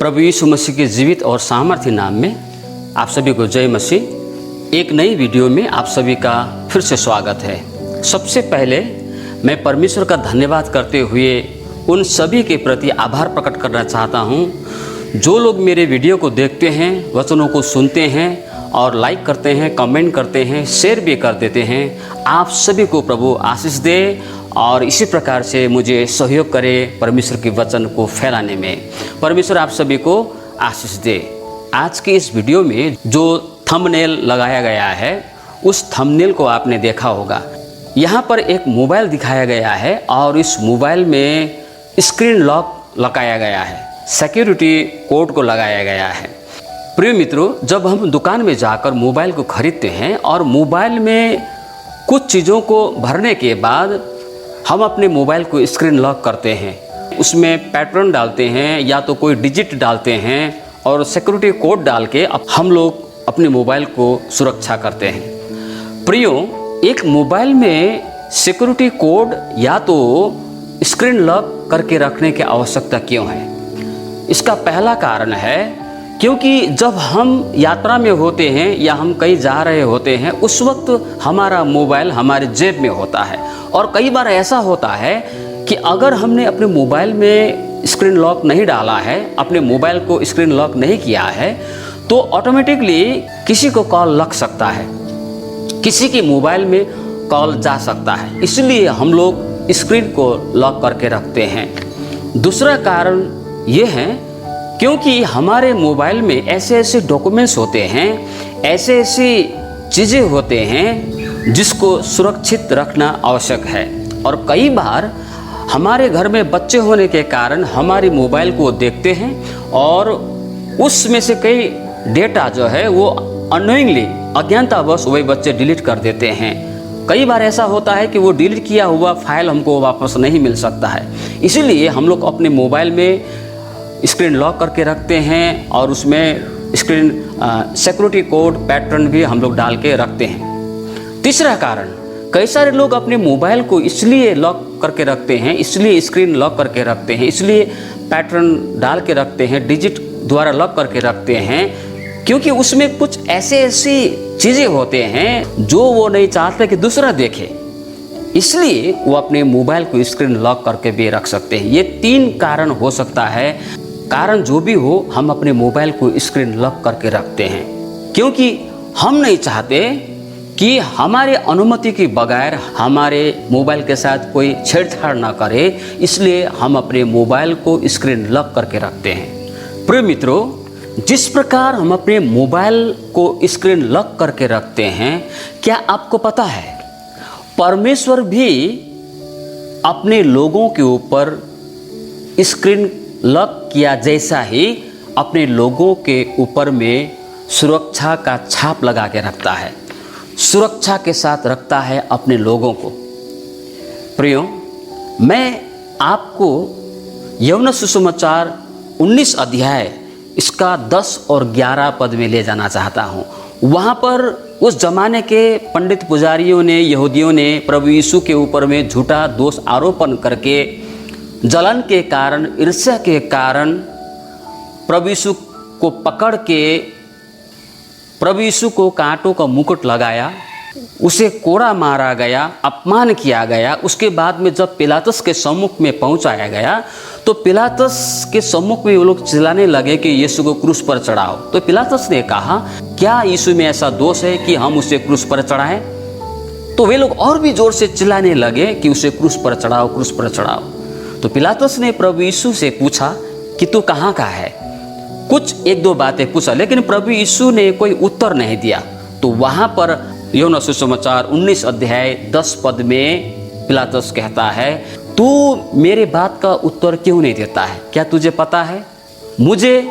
प्रभु यीशु मसीह के जीवित और सामर्थ्य नाम में आप सभी को जय मसीह। एक नई वीडियो में आप सभी का फिर से स्वागत है। सबसे पहले मैं परमेश्वर का धन्यवाद करते हुए उन सभी के प्रति आभार प्रकट करना चाहता हूँ जो लोग मेरे वीडियो को देखते हैं, वचनों को सुनते हैं और लाइक करते हैं, कमेंट करते हैं, शेयर भी कर देते हैं। आप सभी को प्रभु आशीष दे और इसी प्रकार से मुझे सहयोग करे परमेश्वर के वचन को फैलाने में। परमेश्वर आप सभी को आशीष दे। आज के इस वीडियो में जो थंबनेल लगाया गया है उस थंबनेल को आपने देखा होगा। यहाँ पर एक मोबाइल दिखाया गया है और इस मोबाइल में स्क्रीन लॉक लगाया गया है, सिक्योरिटी कोड को लगाया गया है। प्रिय मित्रों, जब हम दुकान में जाकर मोबाइल को खरीदते हैं और मोबाइल में कुछ चीज़ों को भरने के बाद हम अपने मोबाइल को स्क्रीन लॉक करते हैं, उसमें पैटर्न डालते हैं या तो कोई डिजिट डालते हैं और सिक्योरिटी कोड डाल के हम लोग अपने मोबाइल को सुरक्षा करते हैं। प्रियो, एक मोबाइल में सिक्योरिटी कोड या तो स्क्रीन लॉक करके रखने की आवश्यकता क्यों है? इसका पहला कारण है क्योंकि जब हम यात्रा में होते हैं या हम कहीं जा रहे होते हैं उस वक्त हमारा मोबाइल हमारे जेब में होता है और कई बार ऐसा होता है कि अगर हमने अपने मोबाइल में स्क्रीन लॉक नहीं डाला है, अपने मोबाइल को स्क्रीन लॉक नहीं किया है, तो ऑटोमेटिकली किसी को कॉल लग सकता है, किसी के मोबाइल में कॉल जा सकता है। इसलिए हम लोग स्क्रीन को लॉक करके रखते हैं। दूसरा कारण ये है क्योंकि हमारे मोबाइल में ऐसे ऐसे डॉक्यूमेंट्स होते हैं, ऐसे ऐसी चीज़ें होते हैं जिसको सुरक्षित रखना आवश्यक है। और कई बार हमारे घर में बच्चे होने के कारण हमारी मोबाइल को देखते हैं और उसमें से कई डेटा जो है वो अननोइंगली, अज्ञानतावश वही बच्चे डिलीट कर देते हैं। कई बार ऐसा होता है कि वो डिलीट किया हुआ फाइल हमको वापस नहीं मिल सकता है। इसीलिए हम लोग अपने मोबाइल में स्क्रीन लॉक करके रखते हैं और उसमें स्क्रीन सिक्योरिटी कोड पैटर्न भी हम लोग डाल के रखते हैं। तीसरा कारण, कई सारे लोग अपने मोबाइल को इसलिए लॉक करके रखते हैं, इसलिए स्क्रीन लॉक करके रखते हैं, इसलिए पैटर्न डाल के रखते हैं, डिजिट द्वारा लॉक करके रखते हैं क्योंकि उसमें कुछ ऐसी चीज़ें होते हैं जो वो नहीं चाहते कि दूसरा देखे, इसलिए वो अपने मोबाइल को स्क्रीन लॉक करके भी रख सकते हैं। ये 3 कारण हो सकता है। कारण जो भी हो, हम अपने मोबाइल को स्क्रीन लॉक करके रखते हैं क्योंकि हम नहीं चाहते कि हमारे अनुमति के बगैर हमारे मोबाइल के साथ कोई छेड़छाड़ ना करे, इसलिए हम अपने मोबाइल को स्क्रीन लॉक करके रखते हैं। प्रिय मित्रों, जिस प्रकार हम अपने मोबाइल को स्क्रीन लॉक करके रखते हैं, क्या आपको पता है परमेश्वर भी अपने लोगों के ऊपर स्क्रीन लॉक किया जैसा ही अपने लोगों के ऊपर में सुरक्षा का छाप लगा के रखता है, सुरक्षा के साथ रखता है अपने लोगों को। प्रियो, मैं आपको यूहन्ना सुसमाचार 19 अध्याय इसका 10 और 11 पद में ले जाना चाहता हूँ। वहाँ पर उस जमाने के पंडित पुजारियों ने, यहूदियों ने प्रभु यीशु के ऊपर में झूठा दोष आरोपण करके जलन के कारण, ईर्ष्या के कारण प्रभु यीशु को पकड़ के प्रभु यीशु को कांटों का मुकुट लगाया, उसे कोड़ा मारा गया, अपमान किया गया। उसके बाद में जब पिलातस के सम्मुख में पहुंचाया गया तो पिलातस के सम्मुख में वो लोग चिल्लाने लगे कि यीशु को क्रूस पर चढ़ाओ। तो पिलातस ने कहा, क्या यीशु में ऐसा दोष है कि हम उसे क्रूस पर चढ़ाएं? तो वे लोग और भी जोर से चिल्लाने लगे कि उसे क्रूस पर चढ़ाओ, क्रूस पर चढ़ाओ। तो पिलातस ने प्रभु यीशु से पूछा कि तू कहाँ का है? कुछ 1-2 बातें पूछा, लेकिन प्रभु यीशु ने कोई उत्तर नहीं दिया। तो वहाँ पर यूहन्ना सुसमाचार 19 अध्याय 10 पद में पिलातस कहता है, तू मेरे बात का उत्तर क्यों नहीं देता है? क्या तुझे पता है मुझे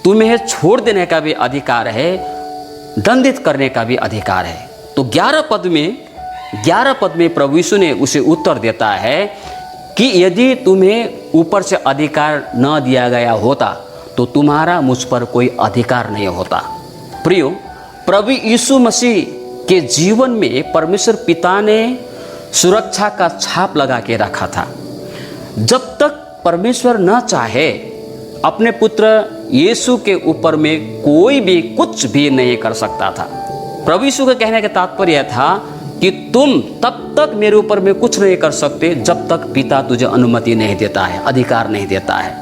तुम्हें छोड़ देने का भी अधिकार है, दंडित करने का भी अधिकार है। तो 11 पद में प्रभु यीशु ने उसे उत्तर देता है कि यदि तुम्हें ऊपर से अधिकार न दिया गया होता तो तुम्हारा मुझ पर कोई अधिकार नहीं होता। प्रियो, प्रभु यीशु मसीह के जीवन में परमेश्वर पिता ने सुरक्षा का छाप लगा के रखा था। जब तक परमेश्वर न चाहे अपने पुत्र यीशु के ऊपर में कोई भी कुछ भी नहीं कर सकता था। प्रभु यीशु के कहने का तात्पर्य था कि तुम तब तक मेरे ऊपर में कुछ नहीं कर सकते जब तक पिता तुझे अनुमति नहीं देता है, अधिकार नहीं देता है।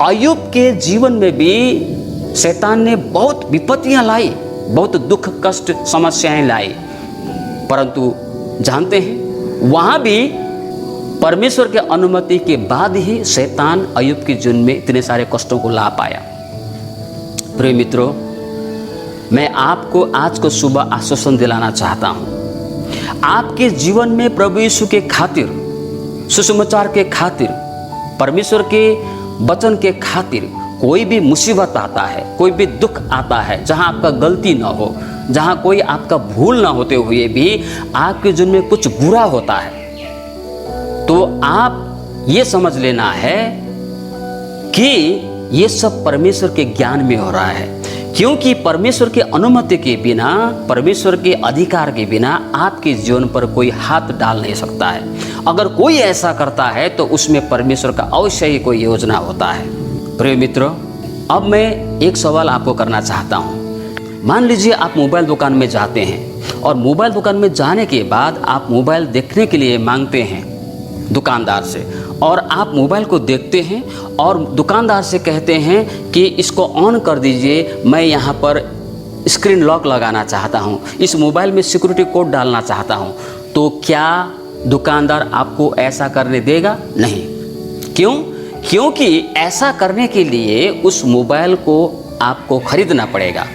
अय्यूब के जीवन में भी शैतान ने बहुत विपत्तियां लाई, बहुत दुख कष्ट समस्याएं लाई, परंतु जानते हैं वहां भी परमेश्वर के अनुमति के बाद ही शैतान अय्यूब के जीवन में इतने सारे कष्टों को ला पाया। प्रिय मित्रों, मैं आपको आज को सुबह आश्वासन दिलाना चाहता हूं। आपके जीवन में प्रभु यीशु के खातिर, सुसमाचार के खातिर, परमेश्वर के वचन के खातिर कोई भी मुसीबत आता है, कोई भी दुख आता है, जहां आपका गलती ना हो, जहां कोई आपका भूल ना होते हुए भी आपके जीवन में कुछ बुरा होता है, तो आप ये समझ लेना है कि ये सब परमेश्वर के ज्ञान में हो रहा है। क्योंकि परमेश्वर की अनुमति के बिना, परमेश्वर के अधिकार के बिना आपके जीवन पर कोई हाथ डाल नहीं सकता है। अगर कोई ऐसा करता है तो उसमें परमेश्वर का अवश्य ही कोई योजना होता है। प्रिय मित्रों, अब मैं एक सवाल आपको करना चाहता हूँ। मान लीजिए आप मोबाइल दुकान में जाते हैं और मोबाइल दुकान में जाने के बाद आप मोबाइल देखने के लिए मांगते हैं दुकानदार से, और आप मोबाइल को देखते हैं और दुकानदार से कहते हैं कि इसको ऑन कर दीजिए, मैं यहाँ पर स्क्रीन लॉक लगाना चाहता हूँ, इस मोबाइल में सिक्योरिटी कोड डालना चाहता हूँ, तो क्या दुकानदार आपको ऐसा करने देगा? नहीं। क्यों? क्योंकि ऐसा करने के लिए उस मोबाइल को आपको खरीदना पड़ेगा।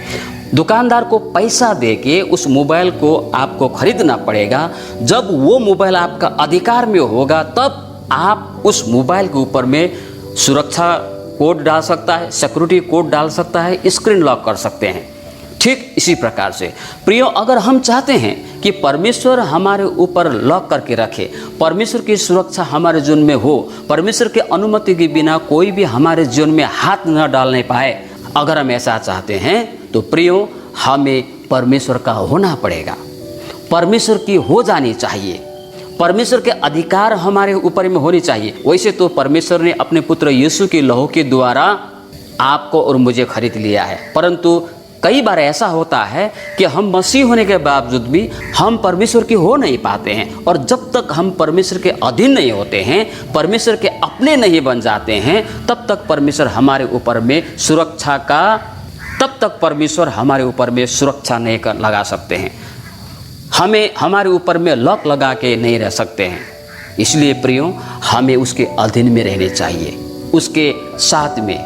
दुकानदार को पैसा देके उस मोबाइल को आपको खरीदना पड़ेगा। जब वो मोबाइल आपका अधिकार में होगा तब आप उस मोबाइल के ऊपर में सुरक्षा कोड डाल सकता है, सिक्योरिटी कोड डाल सकता है, स्क्रीन लॉक कर सकते हैं। ठीक इसी प्रकार से प्रियो, अगर हम चाहते हैं कि परमेश्वर हमारे ऊपर लॉक करके रखे, परमेश्वर की सुरक्षा हमारे जीवन में हो, परमेश्वर की अनुमति के बिना कोई भी हमारे जीवन में हाथ न डालने पाए, अगर हम ऐसा चाहते हैं तो प्रियो, हमें परमेश्वर का होना पड़ेगा, परमेश्वर की हो जानी चाहिए, परमेश्वर के अधिकार हमारे ऊपर में होनी चाहिए। वैसे तो परमेश्वर ने अपने पुत्र यीशु के लहू के द्वारा आपको और मुझे खरीद लिया है, परंतु कई बार ऐसा होता है कि हम मसीह होने के बावजूद भी हम परमेश्वर की हो नहीं पाते हैं, और जब तक हम परमेश्वर के अधीन नहीं होते हैं, परमेश्वर के अपने नहीं बन जाते हैं, तब तक परमेश्वर हमारे ऊपर में सुरक्षा का, तब तक परमेश्वर हमारे ऊपर में सुरक्षा नहीं लगा सकते हैं, हमें हमारे ऊपर में लॉक लगा के नहीं रह सकते हैं। इसलिए प्रियो, हमें उसके अधीन में रहने चाहिए, उसके साथ में,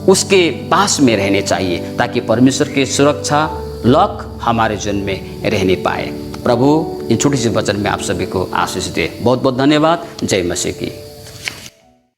उसके पास में रहने चाहिए, ताकि परमेश्वर की सुरक्षा लॉक हमारे जीवन में रहने पाए। प्रभु इन छोटी सी वचन में आप सभी को आशीष दे। बहुत बहुत धन्यवाद। जय मसीह की।